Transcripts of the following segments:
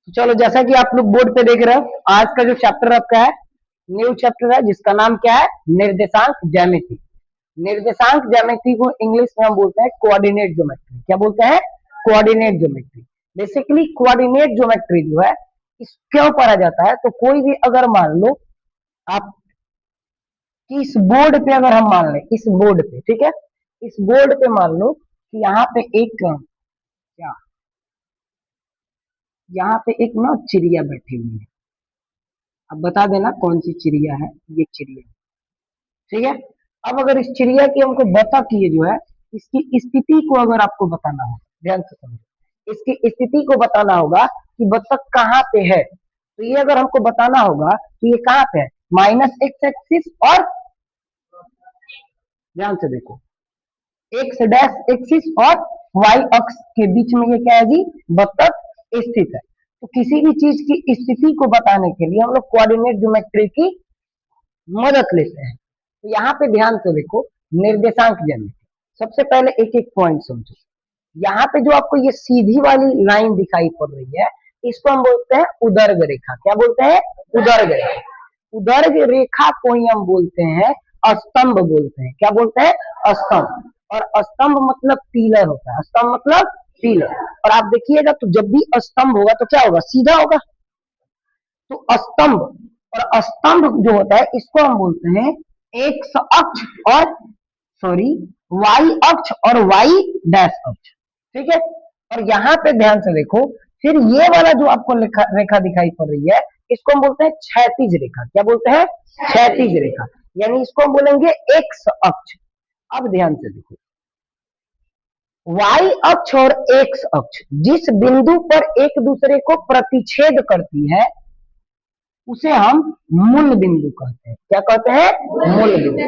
तो चलो, जैसा कि आप लोग बोर्ड पे देख रहे हो, आज का जो चैप्टर आपका है, न्यू चैप्टर है, जिसका नाम क्या है? निर्देशांक ज्यामिति। निर्देशांक ज्यामिति को इंग्लिश में हम बोलते हैं कोऑर्डिनेट ज्योमेट्री। क्या बोलते हैं? Coordinate geometry. Basically coordinate geometry जो है, इस क्यों पढ़ा जाता है? तो कोई भी अगर मान लो आप इस बोर्ड पे, अगर हम मान लें इस बोर्ड पे, ठीक है, इस बोर्ड पे मान लो कि यहाँ पे एक क्या, यहाँ पे एक ना चिड़िया बैठी हुई है। अब बता देना कौन सी चिड़िया है? ये चिड़िया, ठीक है। अब अगर इस चिड़िया की हमको बतख की जो है, इसकी स्थिति को अगर आपको बताना हो, ध्यान से समझो, इसकी स्थिति को बताना होगा कि बतख कहाँ पे है। तो ये अगर हमको बताना होगा तो ये कहाँ पे है? माइनस एक्स एक्सिस और, ध्यान से देखो, एक्स डैश एक्सिस और वाई अक्ष के बीच में ये क्या है जी? बतख स्थित है। तो किसी भी चीज की स्थिति को बताने के लिए हम लोग कोऑर्डिनेट ज्योमेट्री की मदद लेते हैं। तो यहाँ पे ध्यान से देखो, निर्देशांक ज्यामिति। सबसे पहले एक एक पॉइंट समझो। यहाँ पे जो आपको ये सीधी वाली लाइन दिखाई पड़ रही है, इसको हम बोलते हैं उदर्ग रेखा। क्या बोलते हैं? उदर्ग रेखा। उदर्ग रेखा को ही हम बोलते हैं स्तंभ बोलते हैं। क्या बोलते हैं? स्तंभ। और स्तंभ मतलब पिलर होता है। स्तंभ मतलब पिलर। और आप देखिएगा तो जब भी स्तंभ होगा तो क्या होगा? सीधा होगा। तो स्तंभ और स्तंभ जो होता है, इसको हम बोलते हैं एक्स अक्ष और, सॉरी, वाई अक्ष और वाई डैश अक्ष, ठीक है। और यहाँ पे ध्यान से देखो, फिर ये वाला जो आपको रेखा दिखाई पड़ रही है, इसको हम बोलते हैं क्षैतिज रेखा। क्या बोलते हैं? क्षैतिज रेखा। यानी इसको हम बोलेंगे एक्स अक्ष। अब ध्यान से देखो, वाई अक्ष और एक्स अक्ष जिस बिंदु पर एक दूसरे को प्रतिच्छेद करती है, उसे हम मूल बिंदु कहते हैं। क्या कहते हैं? मूल बिंदु।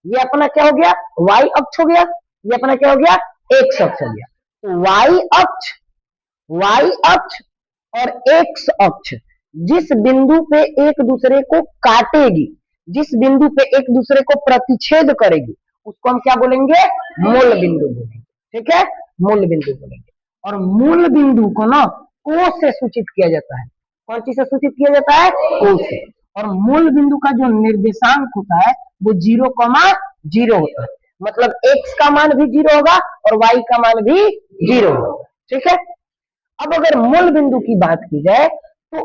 ये अपना क्या हो गया? वाई अक्ष हो गया। ये अपना क्या हो गया? एक्स अक्ष हो गया। तो वाई अक्ष और एक्स अक्ष जिस बिंदु पे एक दूसरे को काटेगी, जिस बिंदु पे एक दूसरे को प्रतिच्छेद करेगी, उसको हम क्या बोलेंगे? मूल बिंदु बोलेंगे, ठीक है। मूल बिंदु बोलेंगे। और मूल बिंदु को ना ओ से सूचित किया जाता है। कौन चीज से सूचित किया जाता है? ओ से। और मूल बिंदु का जो निर्देशांक होता है वो 0,0 होता है। मतलब एक्स का मान भी 0 होगा और वाई का मान भी 0 होगा, ठीक है। अब अगर मूल बिंदु की बात की जाए तो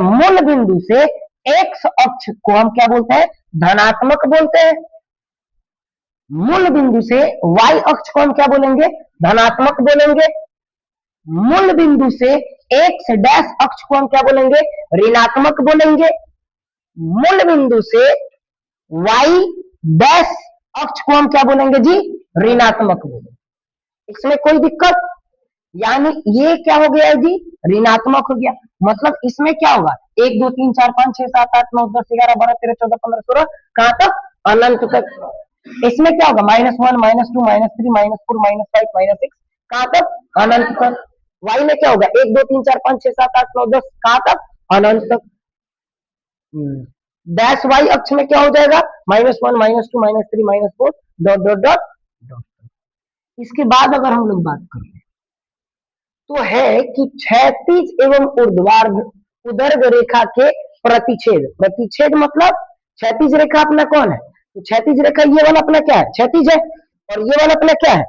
मूल बिंदु से एक्स अक्ष को हम क्या बोलते हैं? धनात्मक बोलते हैं। मूल बिंदु से वाई अक्ष को हम क्या बोलेंगे? धनात्मक बोलेंगे। मूल बिंदु से एक्स डैश अक्ष को हम क्या बोलेंगे? ऋणात्मक बोलेंगे। मूल बिंदु से वाई डैश अक्ष को हम क्या बोलेंगे जी? ऋणात्मक बोलेंगे। इसमें कोई दिक्कत? यानी ये क्या हो गया जी? ऋणात्मक हो गया। मतलब इसमें क्या होगा? 1 2 3 4 5 6 7 8 9 10 11 12 13 14 15 16 कहां तक? अनंत तक। इसमें क्या होगा? -1 -2 -3 -4 -5 -6 कहां तक? अनंत तक। वाई में क्या होगा? 1 2 3 4 5 6 7 8 9 10 कहां तक? अनंत तक। डैश वाई अक्ष में क्या हो जाएगा? -1 -2 -3 -4 डॉट डॉट डॉट डॉट। इसके बाद अगर हम लोग बात करें तो है कि क्षैतिज एवं ऊर्ध्वाधर उदर्ग रेखा के प्रतिच्छेद। प्रतिच्छेद मतलब क्षैतिज रेखा अपना कौन है? तो क्षैतिज रेखा ये वाला अपना क्या है? क्षैतिज है। और ये वाला अपना क्या है?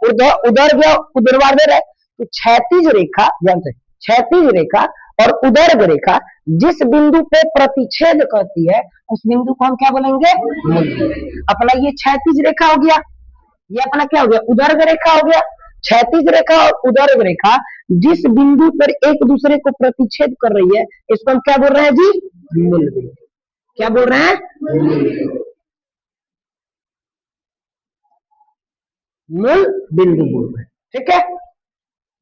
उदर्ग या ऊर्ध्वाधर है। तो क्षैतिज रेखा, ध्यान से, क्षैतिज रेखा और उदर्ग रेखा जिस बिंदु पे प्रतिच्छेद करती है, उस बिंदु को हम क्या बोलेंगे? अपना ये क्षैतिज रेखा हो गया। ये अपना क्या हो गया? उदर्ग रेखा हो गया। क्षैतिज रेखा और उदर्ग रेखा जिस बिंदु पर एक दूसरे को प्रतिच्छेद कर रही है, इसको हम क्या बोल रहे हैं जी? मूल बिंदु। क्या बोल रहे हैं? मूल बिंदु बोल रहे हैं, ठीक है।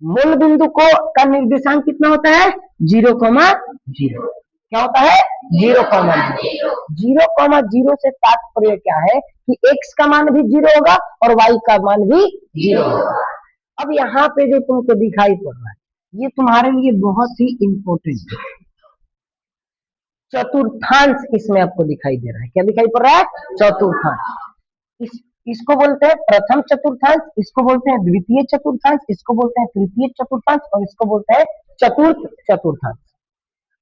मूल बिंदु को का निर्देशांक कितना होता है? 0,0। क्या होता है? 0,0। 0,0 से तात्पर्य क्या है कि x का मान भी 0 होगा और y का मान भी 0 होगा। अब यहाँ पे जो तुमको दिखाई पड़ रहा है, ये तुम्हारे लिए बहुत ही इंपॉर्टेंट है। चतुर्थांश इसमें आपको दिखाई दे रहा है। क्या दिखाई पड़ रहा है? चतुर्थांश। इस इसको बोलते हैं प्रथम चतुर्थांश, इसको बोलते हैं द्वितीय चतुर्थांश, इसको बोलते हैं तृतीय चतुर्थांश और इसको बोलते हैं चतुर्थ चतुर्थांश।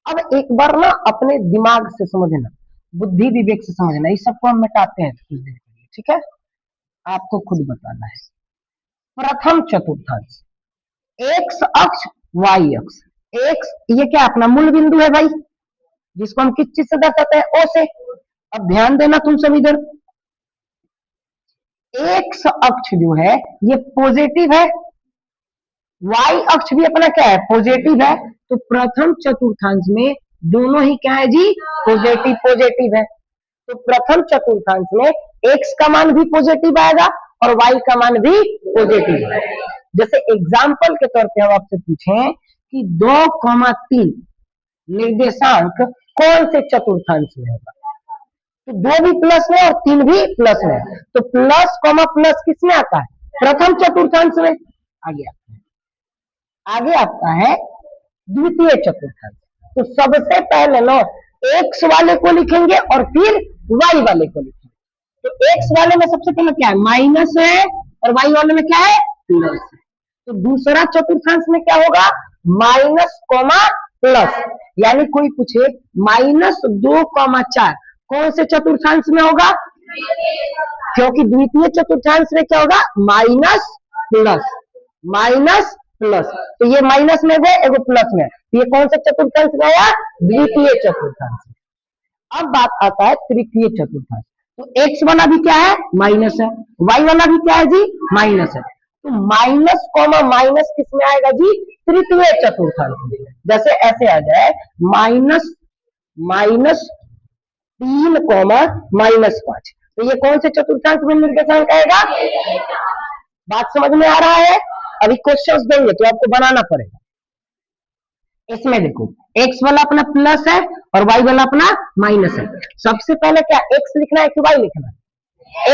अब एक बार ना अपने दिमाग से समझना, बुद्धि विवेक से समझना, इस सबको हम मिटाते हैं कुछ देर के लिए, ठीक है? आपको खुद बताना है। प्रथम चतुर्थांश, एक्स अक्ष वाई अक्ष, एक्स ये क्या अपना मूल बिंदु है भाई, जिसको हम किस चीज से दर्शाते हैं, ओ से। अब ध्यान देना तुम सब इधर, एक्स अक्ष जो है ये पॉजिटिव है, वाई अक्ष भी अपना क्या है, पॉजिटिव है। तो प्रथम चतुर्थांश में दोनों ही क्या है जी, पॉजिटिव पॉजिटिव है। तो प्रथम चतुर्थांश में एक्स का मान भी पॉजिटिव आएगा और वाई का मान भी पॉजिटिव है। जैसे एग्जाम्पल के तौर पे हम आपसे पूछें कि 2,3 निर्देशांक कौन से चतुर्थांश में होगा, तो 2 भी प्लस में और 3 भी प्लस में, तो प्लस कॉमा प्लस किस में आता है, प्रथम चतुर्थांश में। आगे आपका है द्वितीय चतुर्थांश। तो सबसे पहले ना एक्स वाले को लिखेंगे और फिर वाई वाले को लिखेंगे। तो एक्स वाले में सबसे पहले क्या है, माइनस है, और वाई वाले में क्या है, प्लस है। तो दूसरा चतुर्थांश में क्या होगा, माइनस कॉमा प्लस, यानी कोई पूछे -2,4 कौन से चतुर्थांश में होगा, क्योंकि द्वितीय चतुर्थांश में क्या होगा, माइनस प्लस माइनस प्लस, तो ये माइनस में गए, एगो प्लस में, ये कौन से चतुर्थांश में आया, द्वितीय चतुर्थांश। अब बात आता है तृतीय चतुर्थांश। तो एक्स वाला भी क्या है, माइनस है, वाई वाला भी क्या है जी, माइनस है। तो माइनस कॉमा माइनस किस में आएगा जी, तृतीय चतुर्थांश में। जैसे ऐसे आ जाए -3,-5, तो ये कौन से चतुर्थांश में निर्देशांक आएगा, बात समझ में आ रहा है? अभी क्वेश्चंस देंगे तो आपको बनाना पड़ेगा। इसमें देखो एक्स वाला अपना प्लस है और वाई वाला अपना माइनस है। सबसे पहले क्या एक्स लिखना है कि वाई लिखना है,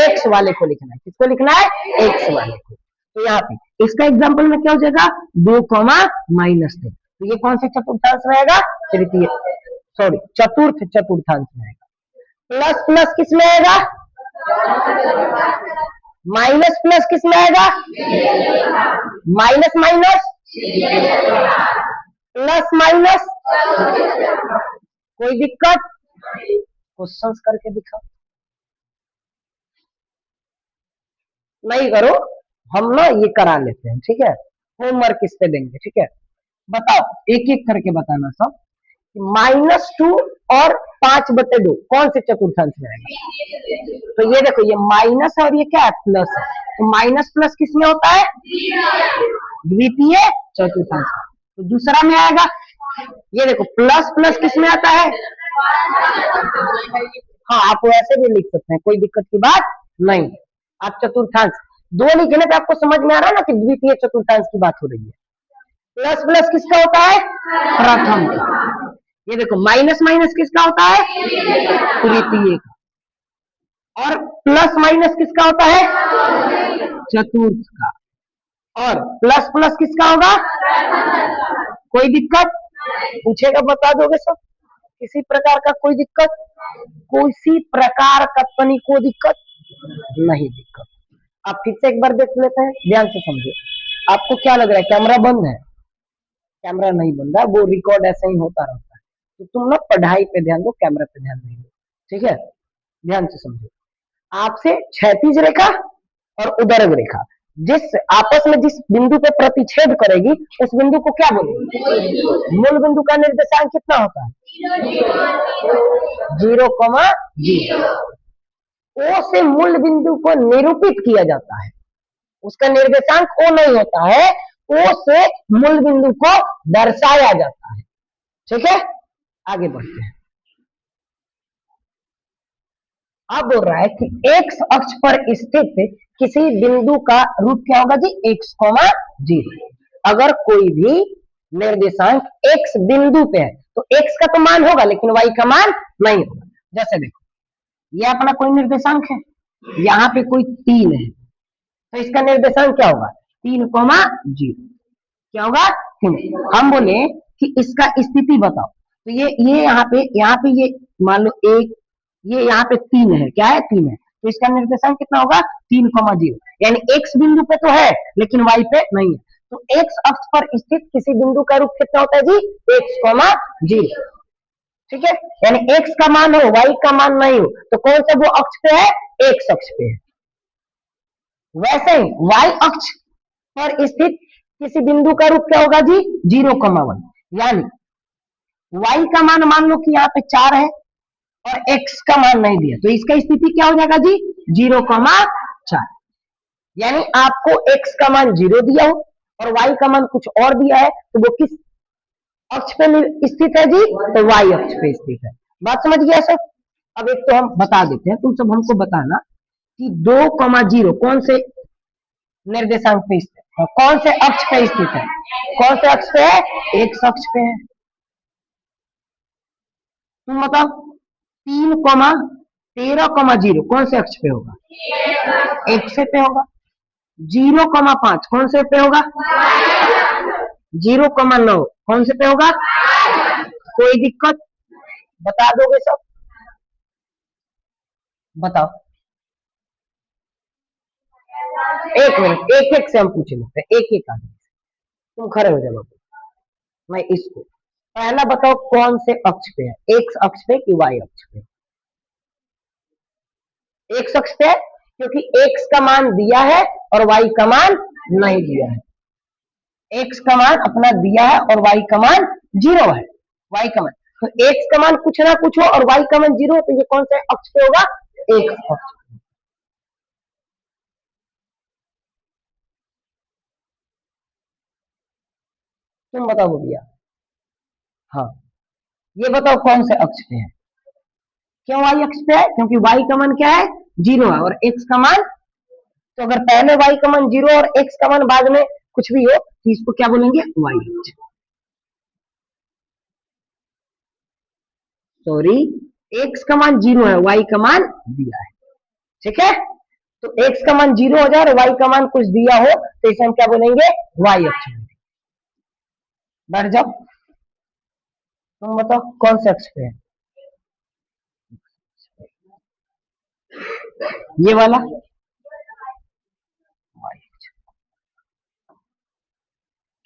एक्स वाले को लिखना है। किसको लिखना है, एक्स वाले को। तो यहाँ पे इसका एग्जांपल में क्या हो जाएगा, 2,-3, तो ये कौन से चतुर्थांश में आएगा, तृतीय चतुर्थ चतुर्थांश में आएगा। प्लस प्लस किस में आएगा, माइनस प्लस किस में आएगा, माइनस माइनस प्लस माइनस, कोई दिक्कत, क्वेश्चंस करके दिखाओ, नहीं करो हम ना ये करा लेते हैं, ठीक है, होमवर्क इस पे देंगे, ठीक है। बताओ एक एक करके बताना सब। -2 और 5/2 कौन से चतुर्थांश में आएगा, तो ये देखो ये माइनस है और ये क्या है, प्लस है। तो माइनस प्लस किस में होता है, द्वितीय चतुर्थांश। तो दूसरा में आएगा, ये देखो प्लस प्लस किस में आता है, हाँ आप वैसे भी लिख सकते हैं, कोई दिक्कत की बात नहीं। आप चतुर्थांश दो लिखने पे आपको समझ में आ रहा है ना कि द्वितीय चतुर्थांश की बात हो रही है। प्लस प्लस किसका होता है, प्रथम का। ये देखो माइनस माइनस किसका होता है, तृतीय का। और प्लस माइनस किसका होता है, चतुर्थ का। और प्लस प्लस किसका होगा, कोई दिक्कत, पूछेगा बता दोगे सब, किसी प्रकार का कोई दिक्कत, किसी प्रकार का तनिको दिक्कत नहीं, दिक्कत। आप फिर से एक बार देख लेते हैं, ध्यान से समझिए। आपको क्या लग रहा है, कैमरा बंद है, कैमरा नहीं बंद है, वो रिकॉर्ड ऐसे ही होता रहता है। तो तुम ना पढ़ाई पे ध्यान दो, कैमरा पे ध्यान नहीं दो, ठीक है। ध्यान से समझो, आपसे क्षैतिज रेखा और उदर्ग रेखा जिस आपस में जिस बिंदु पे प्रतिच्छेद करेगी उस बिंदु को क्या बोलेंगे, मूल बिंदु का निर्देशांक कितना होता है, 0,0। ओ से मूल बिंदु को निरूपित किया जाता है, उसका निर्देशांक ओ नहीं होता है, ओ से मूल बिंदु को दर्शाया जाता है, ठीक है। आगे बढ़ते हैं। अब बोल रहा है कि एक्स अक्ष पर स्थित किसी बिंदु का रूप क्या होगा जी, x,0। अगर कोई भी निर्देशांक x बिंदु पे है तो x का तो मान होगा लेकिन y का मान नहीं होगा। जैसे देखो ये अपना कोई निर्देशांक है, यहाँ पे कोई 3 है, तो इसका निर्देशांक क्या होगा, 3,0। क्या होगा, 3। हम बोले कि इसका स्थिति बताओ, तो ये यहाँ पे ये मान लो एक, ये यहाँ पे 3 है, क्या है, 3 है, तो इसका निर्देशांक कितना होगा, 3,0, यानी एक्स बिंदु पे तो है लेकिन वाई पे नहीं है। तो एक्स अक्ष पर स्थित किसी बिंदु का रूप कितना होता है जी, x,0। ठीक है, यानी एक्स का मान हो वाई का मान नहीं हो तो कौन सा वो अक्ष पे है, एक्स अक्ष पे है। वैसे ही वाई अक्ष पर स्थित किसी बिंदु का रूप क्या होगा जी, 0,1। यानी y का मान लो कि यहाँ पे 4 है और x का मान नहीं दिया तो इसका स्थिति क्या हो जाएगा जी, 0,4। यानी आपको x का मान 0 दिया हो और y का मान कुछ और दिया है तो वो किस अक्ष पे स्थित है जी, तो y अक्ष पे स्थित है। बात समझ गया सब। अब एक तो हम बता देते हैं, तुम सब हमको बताना कि 2,0 कौन से निर्देशांक पे स्थित है, कौन से अक्ष पे स्थित है, कौन से अक्ष पे है, एक्स अक्ष पे है। तुम बताओ 3,13,0 कौन से अक्ष पे होगा, एक्स पे होगा। 0,5 कौन से पे होगा, 0,9 कौन से पे होगा। कोई दिक्कत, बता दोगे सब, बताओ। एक मिनट, एक एक से हम पूछ लेते हैं, एक एक आदमी। तुम खड़े हो जाओ, मैं इसको पहला बताओ कौन से अक्ष पे है, एक्स अक्ष पे कि वाई अक्ष पे। एक्स अक्ष पे है क्योंकि एक्स का मान दिया है और वाई का मान नहीं दिया है। एक्स का मान अपना दिया है और वाई का मान 0 है। वाई का मान तो एक्स का मान कुछ ना कुछ हो और वाई का मान 0 तो ये कौन से अक्ष पे होगा, एक्स अक्ष। तुम बताओ भैया। हाँ, ये बताओ कौन से अक्ष पे है। क्यों वाई अक्ष पे है, क्योंकि वाई का मान क्या है, 0 है और एक्स का मान, तो अगर पहले वाई का मान 0 और एक्स का मान बाद में कुछ भी हो तो इसको क्या बोलेंगे, वाई अक्ष। सॉरी, एक्स का मान 0 है, वाई का मान दिया है। ठीक है, तो एक्स का मान 0 हो जाए और वाई का मान कुछ दिया हो तो इसे हम क्या बोलेंगे, वाई अक्ष। बैठ जाओ, तुम बताओ कौन से अक्ष पे है, ये वाला।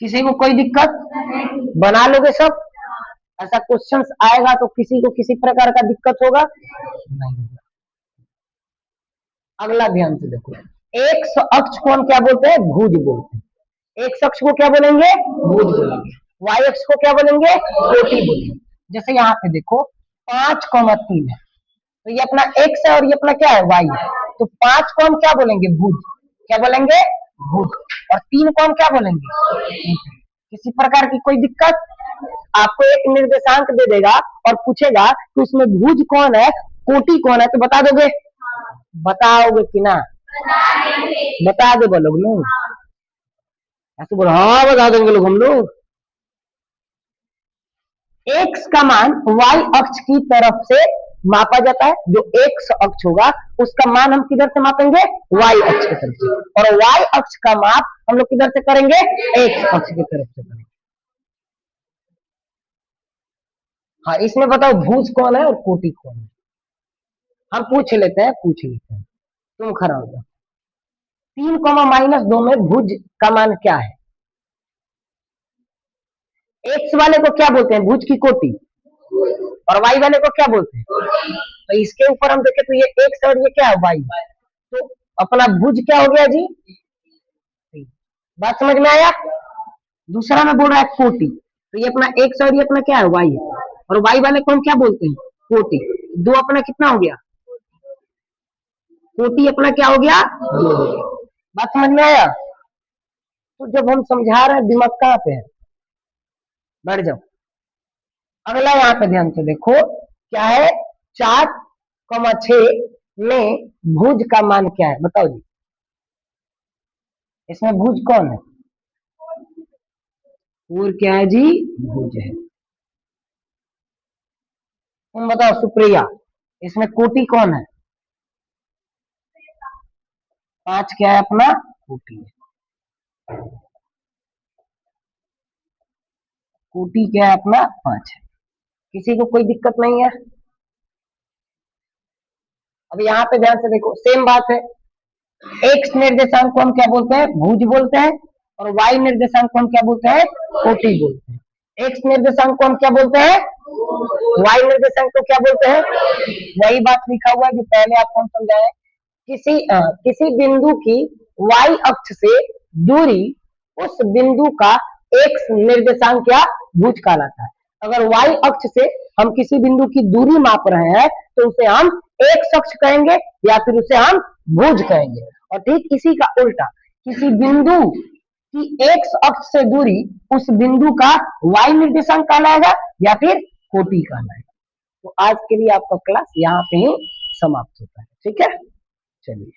किसी को कोई दिक्कत, बना लोगे सब। ऐसा क्वेश्चंस आएगा तो किसी को किसी प्रकार का दिक्कत होगा नहीं। अगला ध्यान से देखो, एक्स अक्ष को हम क्या बोलते हैं, भुज बोलते हैं। एक्स अक्ष को क्या बोलेंगे, भुज बोलेंगे। वाई अक्ष को क्या बोलेंगे, कोटि बोलेंगे। जैसे यहाँ पे देखो 5,3 है तो ये अपना एक्स है और ये अपना क्या है, वाई है। तो 5 को हम क्या बोलेंगे, भुज। क्या बोलेंगे, भुज। और 3 को हम क्या बोलेंगे। किसी प्रकार की कोई दिक्कत, आपको एक निर्देशांक दे देगा और पूछेगा कि उसमें भुज कौन है, कोटि कौन है, तो बता दोगे, बताओगे कि ना, बता दे बोलोग लोग, ऐसे बोलो हाँ बता देंगे लोग हम लोग। एक्स का मान वाई अक्ष की तरफ से मापा जाता है, जो एक्स अक्ष होगा उसका मान हम किधर से मापेंगे, वाई अक्ष की तरफ से, और वाई अक्ष का माप हम लोग किधर से करेंगे, एक्स अक्ष की तरफ से करेंगे। हाँ, इसमें बताओ भुज कौन है और कोटि कौन है, हम पूछ लेते हैं, पूछ लेते हैं। तुम खड़ा हो जाओ, 3,-2 में भुज का मान क्या है। एक्स वाले को क्या बोलते हैं, भुज की कोटि, और वाई वाले को क्या बोलते हैं, तो इसके ऊपर हम देखें तो ये एक्स और ये क्या है, वाई। तो अपना भुज क्या हो गया जी, बात समझ में आया। दूसरा में बोल रहा है कोटि, तो ये अपना एक्स और ये अपना क्या है, वाई है। और वाई वाले को हम क्या बोलते हैं, कोटि। दो अपना कितना हो गया, कोटि अपना क्या हो गया, 2 हो गया। बात समझ में आया। तो जब हम समझा रहे हैं दिमाग कहाँ पे है, बैठ जाओ। अगला यहाँ पे ध्यान से देखो क्या है, 4,6 में भुज का मान क्या है, बताओ जी। इसमें भुज कौन है, और क्या है जी, भुज है। तुम बताओ सुप्रिया, इसमें कोटि कौन है, 5 क्या है अपना, कोटि है। कोटि क्या है अपना, 5 है। किसी को कोई दिक्कत नहीं है। अब यहाँ पे ध्यान से देखो, सेम बात है, एक्स निर्देशांक को हम क्या बोलते हैं? भुज बोलते हैं। और वाई निर्देशांक को हम क्या बोलते हैं? कोटि बोलते हैं। एक्स निर्देशांक को हम क्या बोलते हैं? वाई निर्देशांक को क्या बोलते हैं? वही बात लिखा हुआ है जो पहले आपको हम समझाए। किसी बिंदु की वाई अक्ष से दूरी उस बिंदु का एक्स निर्देशांक क्या भुज कहलाता है। अगर वाई अक्ष से हम किसी बिंदु की दूरी माप रहे हैं तो उसे हम एक्स अक्ष कहेंगे या फिर उसे हम भुज कहेंगे। और ठीक इसी का उल्टा किसी बिंदु की एक्स अक्ष से दूरी उस बिंदु का वाई निर्देशांक कहलाएगा या फिर कोटि कहलाएगा। तो आज के लिए आपका क्लास यहाँ पे ही समाप्त होता है। ठीक है, चलिए।